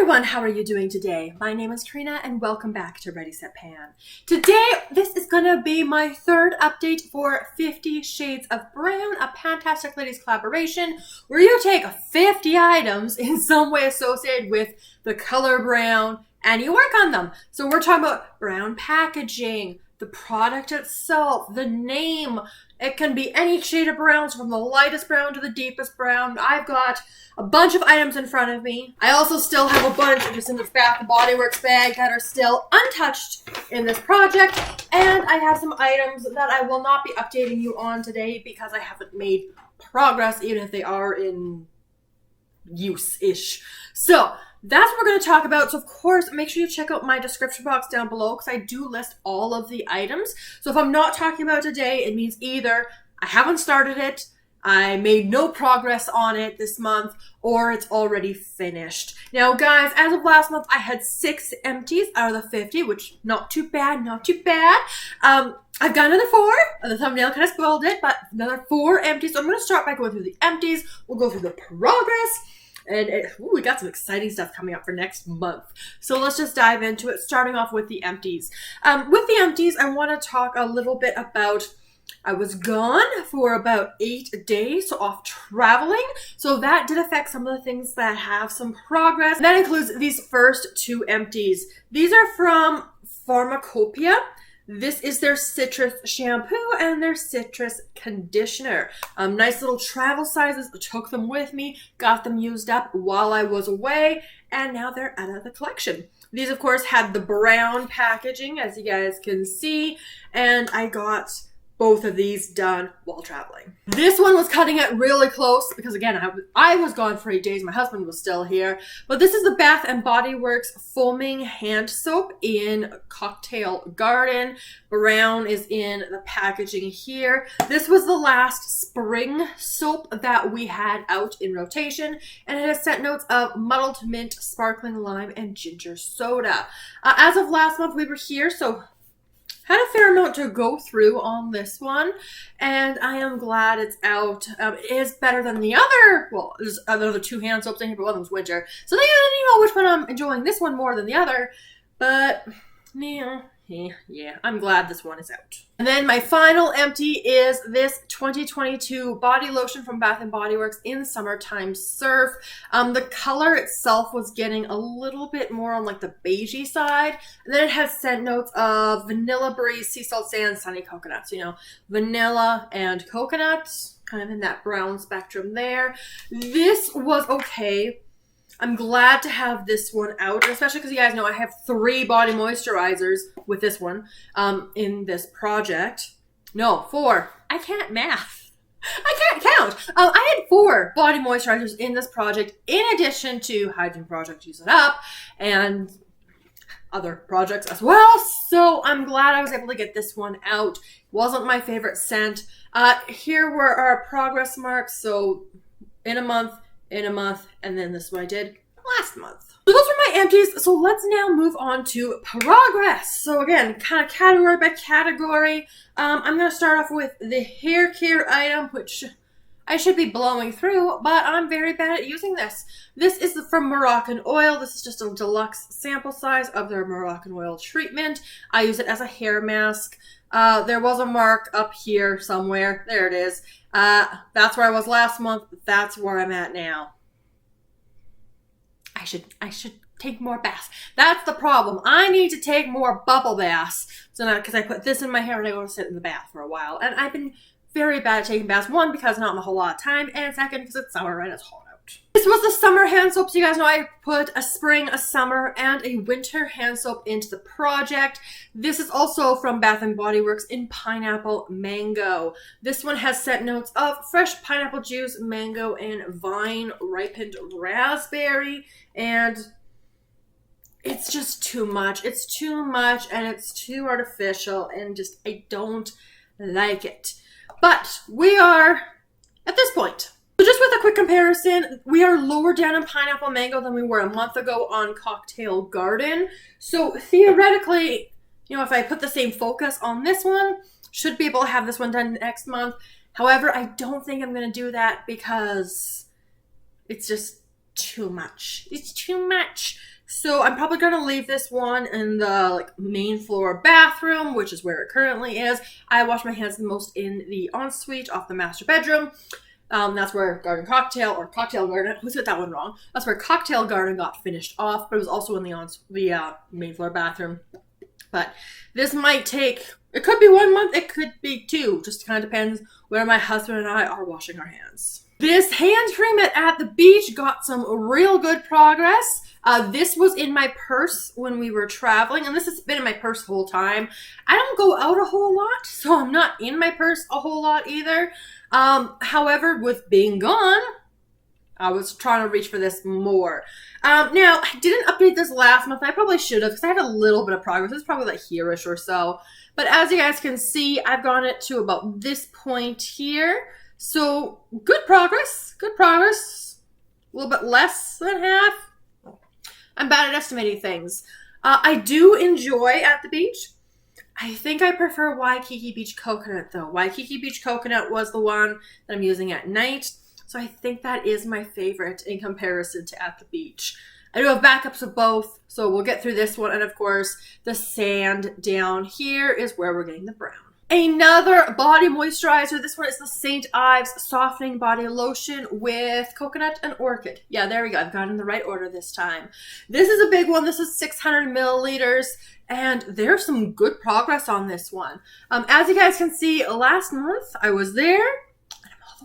everyone, how are you doing today? My name is Karina and welcome back to Ready Set Pan. Today, this is gonna be my third update for 50 Shades of Brown, a Fantastic Ladies collaboration where you take 50 items in some way associated with the color brown and you work on them. So we're talking about brown packaging, the product itself, the name. It can be any shade of browns from the lightest brown to the deepest brown. I've got a bunch of items in front of me. I also still have a bunch just in this Bath & Body Works bag that are still untouched in this project. And I have some items that I will not be updating you on today because I haven't made progress, even if they are in use-ish. So that's what we're going to talk about. So of course, make sure you check out my description box down below because I do list all of the items. So if I'm not talking about it today, it means either I haven't started it, I made no progress on it this month, or it's already finished. Now guys, as of last month, I had 6 empties out of the 50, which not too bad, not too bad. I've got another 4. The thumbnail kind of spoiled it, but another 4 empties. So I'm going to start by going through the empties. We'll go through the progress. And we got some exciting stuff coming up for next month. So let's just dive into it, starting off with the empties. With the empties, I want to talk a little bit about, I was gone for about 8 days, so off traveling. So that did affect some of the things that have some progress. And that includes these first 2 empties. These are from Pharmacopoeia. This is their citrus shampoo and their citrus conditioner. Nice little travel sizes. I took them with me, got them used up while I was away, and now they're out of the collection. These, of course, had the brown packaging, as you guys can see, and I got both of these done while traveling. This one was cutting it really close because, again, I was gone for 8 days. My husband was still here. But this is the Bath & Body Works Foaming Hand Soap in Cocktail Garden. Brown is in the packaging here. This was the last spring soap that we had out in rotation, and it has scent notes of muddled mint, sparkling lime, and ginger soda. As of last month, we were here, so had a fair amount to go through on this one, and I am glad it's out. It is better than the other, well, there's other 2 hand soaps in here, but one of them's winter. So I don't know which one I'm enjoying this one more than the other, but yeah, I'm glad this one is out. And then my final empty is this 2022 body lotion from Bath & Body Works in Summertime Surf. The color itself was getting a little bit more on like the beigey side. And then it has scent notes of vanilla breeze, sea salt sand, sunny coconuts. You know, vanilla and coconut, kind of in that brown spectrum there. This was okay. I'm glad to have this one out, especially because you guys know I have 3 body moisturizers with this one in this project. No, 4. I can't math. I can't count. I had 4 body moisturizers in this project in addition to Hygiene Project Use It Up and other projects as well. So I'm glad I was able to get this one out. Wasn't my favorite scent. Here were our progress marks. So in a month, and then this is what I did last month. So those are my empties. So let's now move on to progress. So again, kind of category by category. I'm going to start off with the hair care item, which I should be blowing through, but I'm very bad at using this. This is from Moroccan Oil. This is just a deluxe sample size of their Moroccan Oil treatment. I use it as a hair mask. There was a mark up here somewhere. There it is. That's where I was last month. That's where I'm at now. I should take more baths. That's the problem. I need to take more bubble baths. So now, because I put this in my hair and I go to sit in the bath for a while. And I've been very bad at taking baths. 1, because not a whole lot of time. And 2, because it's summer and it's hot out. This was the summer hand soap. So you guys know I put a spring, a summer, and a winter hand soap into the project. This is also from Bath & Body Works in Pineapple Mango. This one has scent notes of fresh pineapple juice, mango, and vine ripened raspberry. And it's just too much. It's too much and it's too artificial and just, I don't like it. But we are at this point. So just with a quick comparison, we are lower down in Pineapple Mango than we were a month ago on Cocktail Garden. So theoretically, you know, if I put the same focus on this one, should be able to have this one done next month. However, I don't think I'm going to do that because it's just too much. It's too much. So I'm probably going to leave this one in the main floor bathroom, which is where it currently is. I wash my hands the most in the ensuite off the master bedroom. That's where Garden Cocktail, or Cocktail Garden, who's got that one wrong? That's where Cocktail Garden got finished off, but it was also in the main floor bathroom. But this might take, it could be 1 month, it could be 2. Just kind of depends where my husband and I are washing our hands. This hand cream at the beach got some real good progress. This was in my purse when we were traveling, and this has been in my purse the whole time. I don't go out a whole lot, so I'm not in my purse a whole lot either. However, with being gone, I was trying to reach for this more. Now, I didn't update this last month. I probably should have, because I had a little bit of progress. It's probably like here-ish or so. But as you guys can see, I've gotten it to about this point here. So, good progress. Good progress. A little bit less than half. I'm bad at estimating things. I do enjoy at the beach. I think I prefer Waikiki Beach Coconut, though. Waikiki Beach Coconut was the one that I'm using at night. So I think that is my favorite in comparison to at the beach. I do have backups of both, so we'll get through this one. And of course, the sand down here is where we're getting the brown. Another body moisturizer. This one is the St. Ives Softening Body Lotion with coconut and orchid. Yeah, there we go. I've got it in the right order this time. This is a big one. This is 600 milliliters. And there's some good progress on this one. As you guys can see, last month I was there.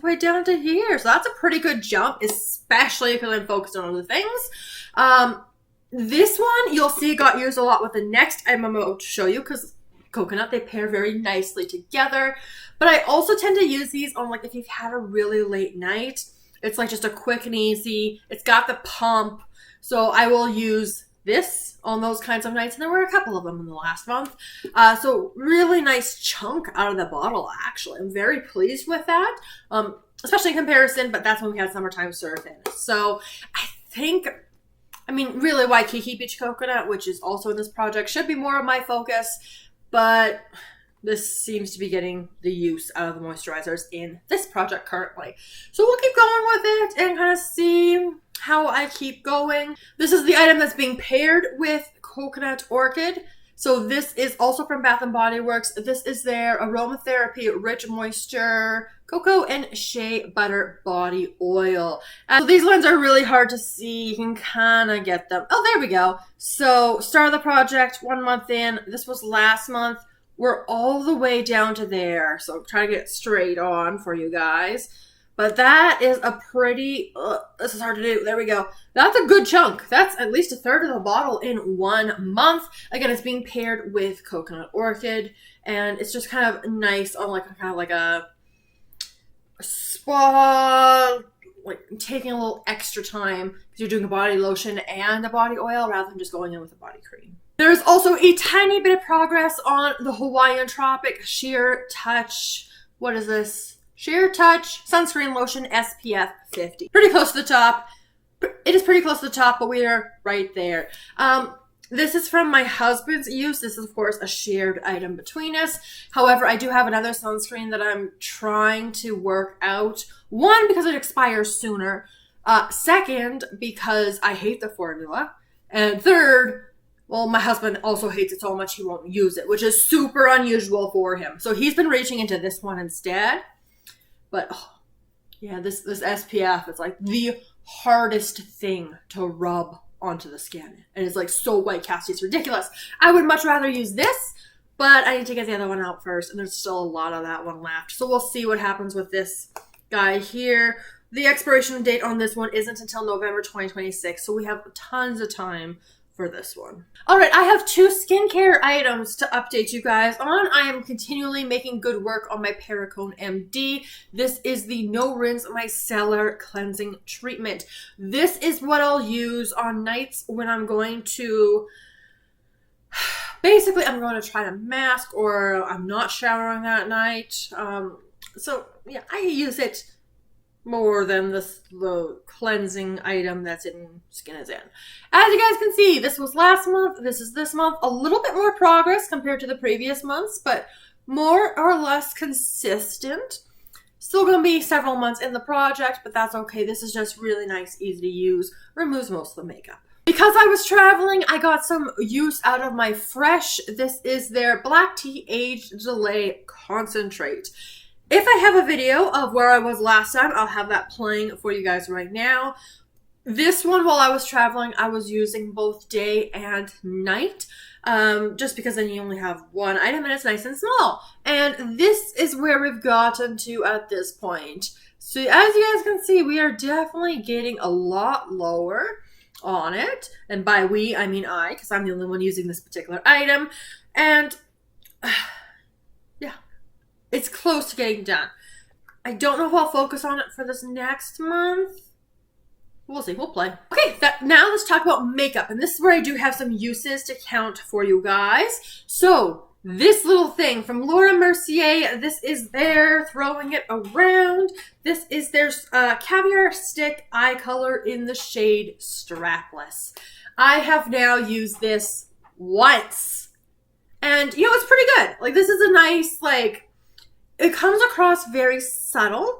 The way down to here. So that's a pretty good jump, especially because I'm focused on other things. This one, you'll see, got used a lot with the next item I'm about to show you because coconut, they pair very nicely together. But I also tend to use these on, like, if you've had a really late night. It's like just a quick and easy. It's got the pump. So I will use this on those kinds of nights, and there were a couple of them in the last month. So really nice chunk out of the bottle, actually. I'm very pleased with that, especially in comparison, but that's when we had summertime surf in. So I think, I mean, really Waikiki Beach Coconut, which is also in this project, should be more of my focus, but this seems to be getting the use out of the moisturizers in this project currently. So we'll keep going with it and kind of see how I keep going. This is the item that's being paired with Coconut Orchid. So this is also from Bath & Body Works. This is their Aromatherapy Rich Moisture Cocoa and Shea Butter Body Oil. So these ones are really hard to see. You can kind of get them. Oh, there we go. So start of the project, 1 month in. This was last month. We're all the way down to there. So try to get straight on for you guys. But that is a pretty, this is hard to do. There we go. That's a good chunk. That's at least a third of the bottle in 1 month. Again, it's being paired with Coconut Orchid. And it's just kind of nice on like kind of like a spa, like taking a little extra time because you're doing a body lotion and a body oil rather than just going in with a body cream. There's also a tiny bit of progress on the Hawaiian Tropic Sheer Touch. What is this? Sheer Touch Sunscreen Lotion SPF 50. Pretty close to the top. It is pretty close to the top, but we are right there. This is from my husband's use. This is, of course, a shared item between us. However, I do have another sunscreen that I'm trying to work out. One, because it expires sooner. Second, because I hate the formula. And third, well, my husband also hates it so much he won't use it, which is super unusual for him. So he's been reaching into this one instead. But, oh, yeah, this SPF is like the hardest thing to rub onto the skin. And it's like so white casty, it's ridiculous. I would much rather use this, but I need to get the other one out first. And there's still a lot of that one left. So we'll see what happens with this guy here. The expiration date on this one isn't until November 2026. So we have tons of time for this one. All right, I have 2 skincare items to update you guys on. I am continually making good work on my Perricone MD. This is the No Rinse Micellar Cleansing Treatment. This is what I'll use on nights when I'm going to, basically I'm going to try to mask or I'm not showering that night. So yeah, I use it more than the cleansing item that's in Skin is In. As you guys can see, this was last month, this is this month. A little bit more progress compared to the previous months, but more or less consistent. Still going to be several months in the project, but that's okay. This is just really nice, easy to use, removes most of the makeup. Because I was traveling, I got some use out of my Fresh. This is their Black Tea Age Delay Concentrate. If I have a video of where I was last time, I'll have that playing for you guys right now. This one, while I was traveling, I was using both day and night. Just because then you only have one item and it's nice and small. And this is where we've gotten to at this point. So as you guys can see, we are definitely getting a lot lower on it. And by we, I mean I, because I'm the only one using this particular item. And yeah, it's close to getting done. I don't know if I'll focus on it for this next month. We'll see. We'll play. Okay, now let's talk about makeup. And this is where I do have some uses to count for you guys. So this little thing from Laura Mercier, this is their throwing it around. This is their Caviar stick eye color in the shade Strapless. I have now used this once. And, you know, it's pretty good. Like, this is a nice, like, it comes across very subtle.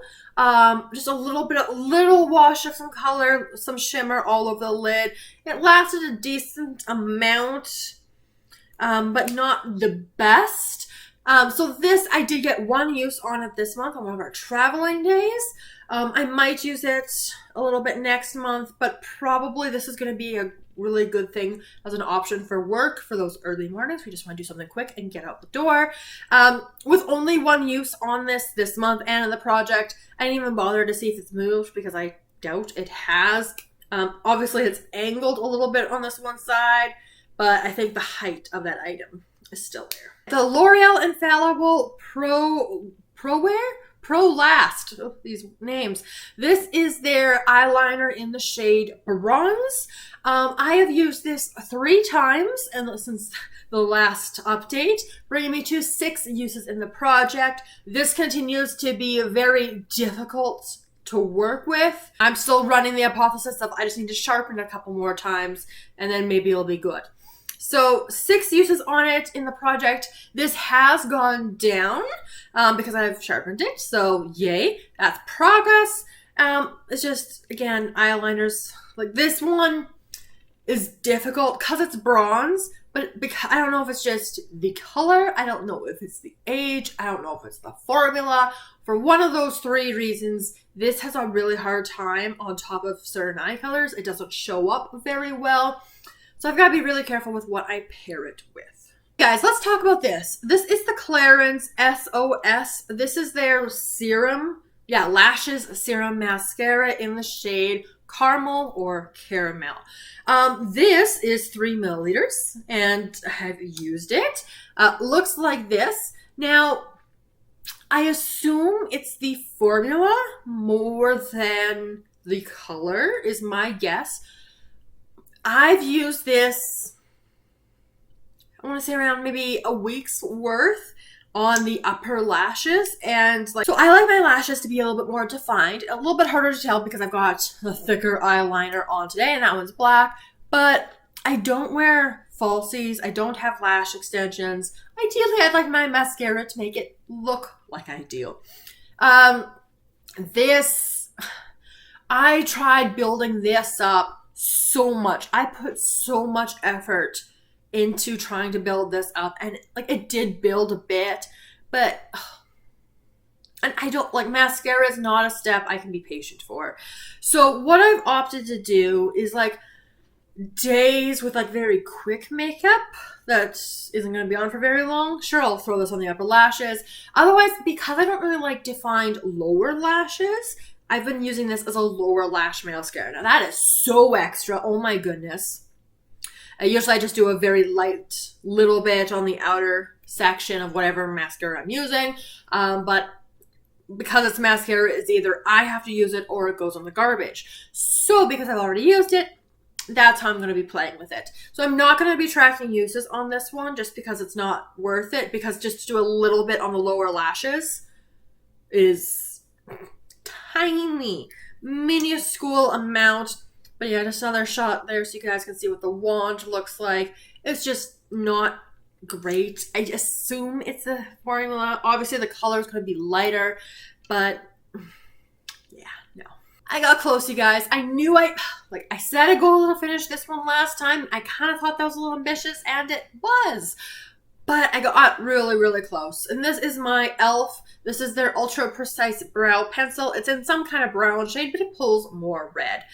Just a little wash of some color, some shimmer all over the lid. It lasted a decent amount. But not the best. So this, I did get one use on it this month on one of our traveling days. I might use it a little bit next month, but probably this is going to be a really good thing as an option for work for those early mornings. We just want to do something quick and get out the door. With only one use on this month and in the project, I didn't even bother to see if it's moved because I doubt it has. Obviously, it's angled a little bit on this one side, but I think the height of that item is still there. The L'Oreal Infallible Pro Last. Oh, these names. This is their eyeliner in the shade Bronze. I have used this 3 times and since the last update, bringing me to 6 uses in the project. This continues to be very difficult to work with. I'm still running the hypothesis of I just need to sharpen it a couple more times and then maybe it'll be good. So 6 uses on it in the project. This has gone down because I've sharpened it. So yay, that's progress. It's just, again, eyeliners. Like this one is difficult because it's bronze, but because I don't know if it's just the color. I don't know if it's the age. I don't know if it's the formula. For one of those 3 reasons, this has a really hard time on top of certain eye colors. It doesn't show up very well. So I've got to be really careful with what I pair it with. Guys, let's talk about this. This is the Clarins SOS. This is their serum, lashes serum mascara in the shade Caramel or Caramel. This is 3 milliliters and I've used it. Looks like this. Now, I assume it's the formula more than the color is my guess. I've used this, I want to say around maybe a week's worth on the upper lashes. And so I like my lashes to be a little bit more defined, a little bit harder to tell because I've got a thicker eyeliner on today and that one's black. But I don't wear falsies. I don't have lash extensions. Ideally, I'd like my mascara to make it look like I do. I tried building this up so much. I put so much effort into trying to build this up and like it did build a bit, but and I don't like mascara is not a step I can be patient for. So what I've opted to do is like days with like very quick makeup that isn't going to be on for very long. Sure, I'll throw this on the upper lashes. Otherwise, because I don't really like defined lower lashes, I've been using this as a lower lash mascara. Now that is so extra. Oh my goodness. Usually I just do a very light little bit on the outer section of whatever mascara I'm using. But because it's mascara, it's either I have to use it or it goes on the garbage. So because I've already used it, that's how I'm going to be playing with it. So I'm not going to be tracking uses on this one just because it's not worth it. Because just to do a little bit on the lower lashes is tiny, minuscule amount. But yeah, just another shot there so you guys can see what the wand looks like. It's just not great. I assume it's the formula. Obviously the color is going to be lighter, but yeah, no. I got close, you guys. I knew I set a goal to finish this one last time. I kind of thought that was a little ambitious, and it was. But I got really, really close. And this is my e.l.f. This is their Ultra Precise Brow Pencil. It's in some kind of brown shade, but it pulls more red.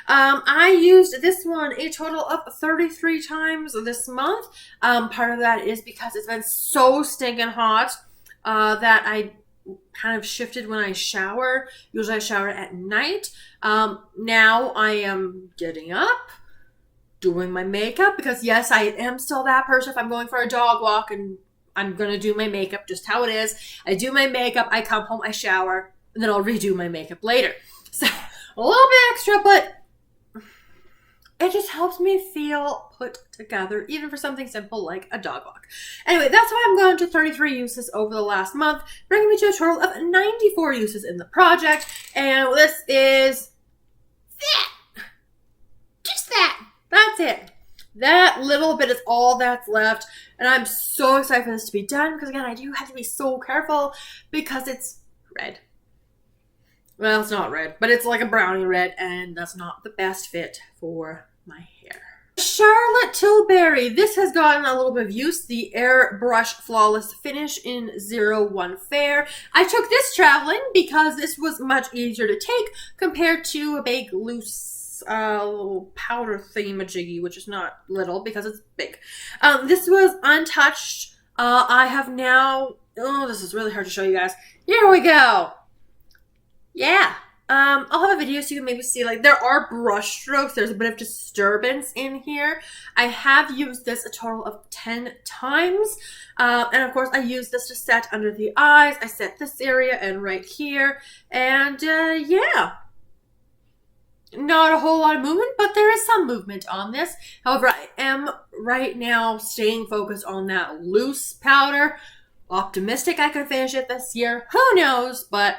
I used this one a total of 33 times this month. Part of that is because it's been so stinking hot that I kind of shifted when I shower. Usually I shower at night. Now I am getting up, doing my makeup, because yes, I am still that person. If I'm going for a dog walk and I'm going to do my makeup just how it is, I do my makeup, I come home, I shower, and then I'll redo my makeup later. So a little bit extra, but it just helps me feel put together, even for something simple like a dog walk. Anyway, that's why I'm going to 33 uses over the last month, bringing me to a total of 94 uses in the project. And this is that. Just that. That's it. That little bit is all that's left. And I'm so excited for this to be done, because again, I do have to be so careful because it's red. Well, it's not red, but it's like a brownie red, and that's not the best fit for my hair. Charlotte Tilbury. This has gotten a little bit of use. The Airbrush Flawless Finish in 01 Fair. I took this traveling because this was much easier to take compared to a big loose little powder thingamajiggy, which is not little because it's big. This was untouched. I have now, oh, this is really hard to show you guys. Here we go. Yeah. I'll have a video so you can maybe see, like, there are brush strokes. There's a bit of disturbance in here. I have used this a total of 10 times. And of course, I use this to set under the eyes. I set this area and right here. And yeah. Not a whole lot of movement, but there is some movement on this. However, I am right now staying focused on that loose powder. Optimistic I can finish it this year. Who knows, but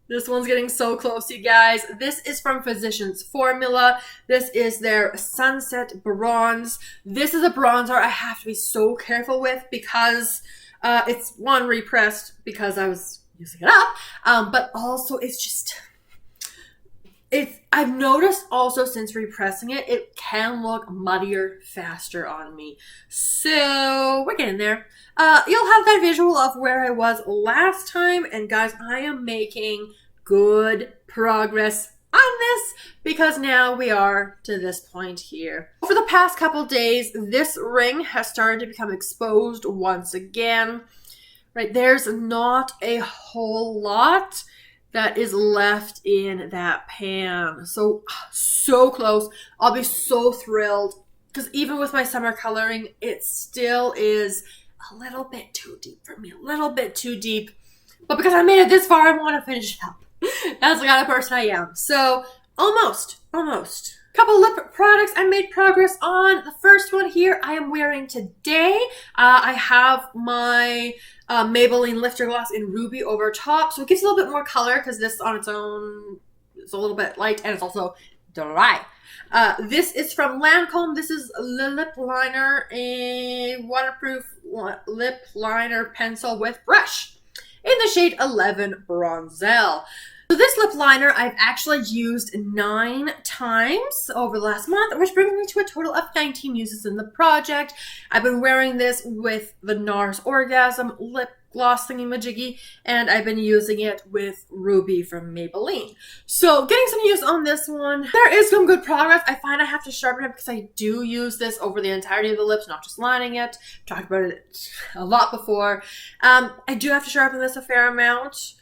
this one's getting so close, you guys. This is from Physicians Formula. This is their Sunset Bronze. This is a bronzer I have to be so careful with because it's one, repressed because I was using it up, but also it's just, I've noticed also since repressing it, it can look muddier faster on me. So we're getting there. You'll have that visual of where I was last time. And guys, I am making good progress on this because now we are to this point here. Over the past couple days, this ring has started to become exposed once again. Right, there's not a whole lot that is left in that pan. So close. I'll be so thrilled because even with my summer coloring, it still is a little bit too deep for me, a little bit too deep. But because I made it this far, I want to finish it up. That's the kind of person I am. So almost. Couple lip products I made progress on. The first one here I am wearing today. I have my Maybelline Lifter Gloss in Ruby over top. So it gives a little bit more color because this on its own is a little bit light and it's also dry. This is from Lancome. This is the lip liner, a waterproof lip liner pencil with brush in the shade 11 Bronzelle. So this lip liner I've actually used 9 times over the last month, which brings me to a total of 19 uses in the project. I've been wearing this with the NARS Orgasm lip gloss thingy-majiggy, and I've been using it with Ruby from Maybelline. So getting some use on this one. There is some good progress. I find I have to sharpen it because I do use this over the entirety of the lips, not just lining it. I've talked about it a lot before. I do have to sharpen this a fair amount,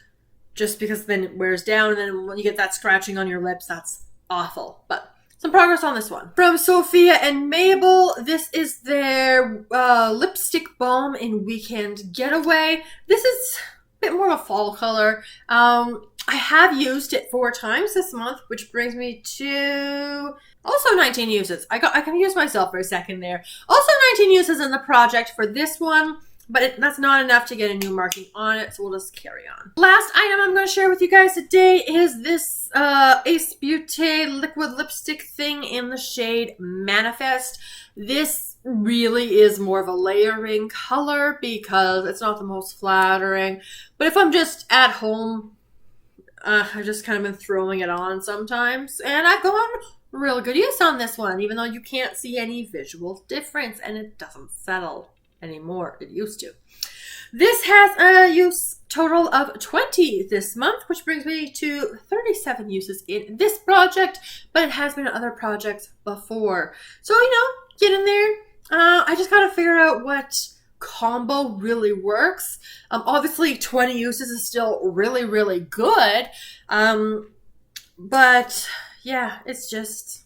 just because then it wears down, and then when you get that scratching on your lips, that's awful. But some progress on this one. From Sophia and Mabel, this is their lipstick balm in Weekend Getaway. This is a bit more of a fall color. I have used it 4 times this month, which brings me to also 19 uses. I confused myself for a second there. Also 19 uses in the project for this one. But that's not enough to get a new marking on it, so we'll just carry on. Last item I'm going to share with you guys today is this Ace Beauté liquid lipstick thing in the shade Manifest. This really is more of a layering color because it's not the most flattering. But if I'm just at home I've just kind of been throwing it on sometimes, and I've gotten real good use on this one, even though you can't see any visual difference, and it doesn't settle anymore. It used to. This has a use total of 20 this month, which brings me to 37 uses in this project, but it has been in other projects before. So, get in there. I just gotta figure out what combo really works. Obviously 20 uses is still really, really good. But yeah, it's just,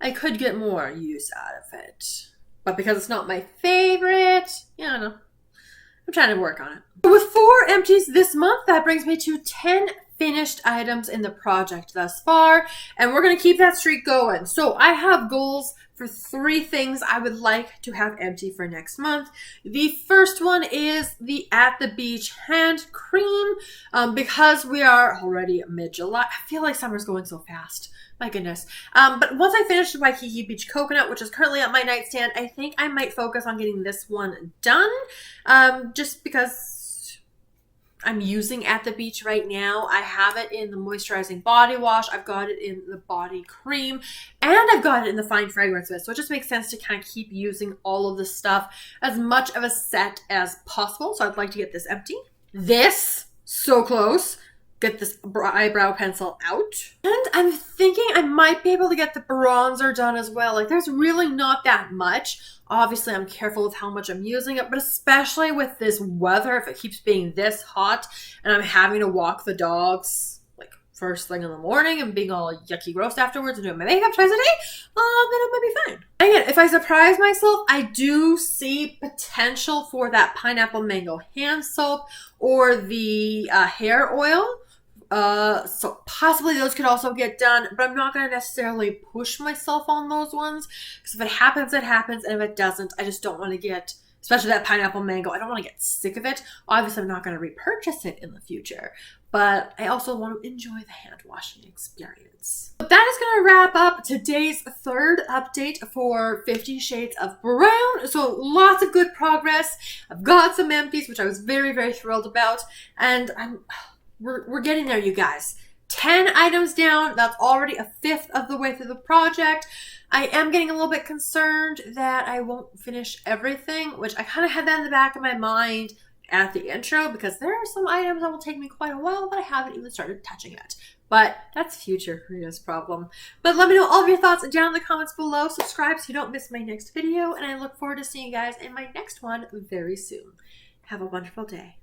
I could get more use out of it. But because it's not my favorite, I don't know. I'm trying to work on it. With 4 empties this month, that brings me to 10 finished items in the project thus far. And we're going to keep that streak going. So I have goals for 3 things I would like to have empty for next month. The first one is the At the Beach hand cream. Because we are already mid-July, I feel like summer's going so fast. My goodness. But once I finish the Waikiki Beach Coconut, which is currently on my nightstand, I think I might focus on getting this one done. Just because I'm using At the Beach right now. I have it in the moisturizing body wash. I've got it in the body cream. And I've got it in the fine fragrance mist. So it just makes sense to kind of keep using all of this stuff as much of a set as possible. So I'd like to get this empty. This, so close. Get this eyebrow pencil out. And I'm thinking I might be able to get the bronzer done as well. Like, there's really not that much. Obviously, I'm careful with how much I'm using it, but especially with this weather, if it keeps being this hot and I'm having to walk the dogs like first thing in the morning and being all yucky gross afterwards and doing my makeup twice a day, then it might be fine. And again, if I surprise myself, I do see potential for that pineapple mango hand soap or the hair oil. So possibly those could also get done, but I'm not going to necessarily push myself on those ones, because if it happens, it happens, and if it doesn't, I just don't want to get, especially that pineapple mango, I don't want to get sick of it. Obviously, I'm not going to repurchase it in the future, but I also want to enjoy the hand washing experience. But that is going to wrap up today's 3rd update for 50 Shades of Brown. So lots of good progress. I've got some empties, which I was very, very thrilled about, and we're getting there, you guys. 10 items down. That's already a 5th of the way through the project. I am getting a little bit concerned that I won't finish everything, which I kind of had that in the back of my mind at the intro, because there are some items that will take me quite a while, but I haven't even started touching it. But that's future Karina's problem. But let me know all of your thoughts down in the comments below. Subscribe so you don't miss my next video, and I look forward to seeing you guys in my next one very soon. Have a wonderful day.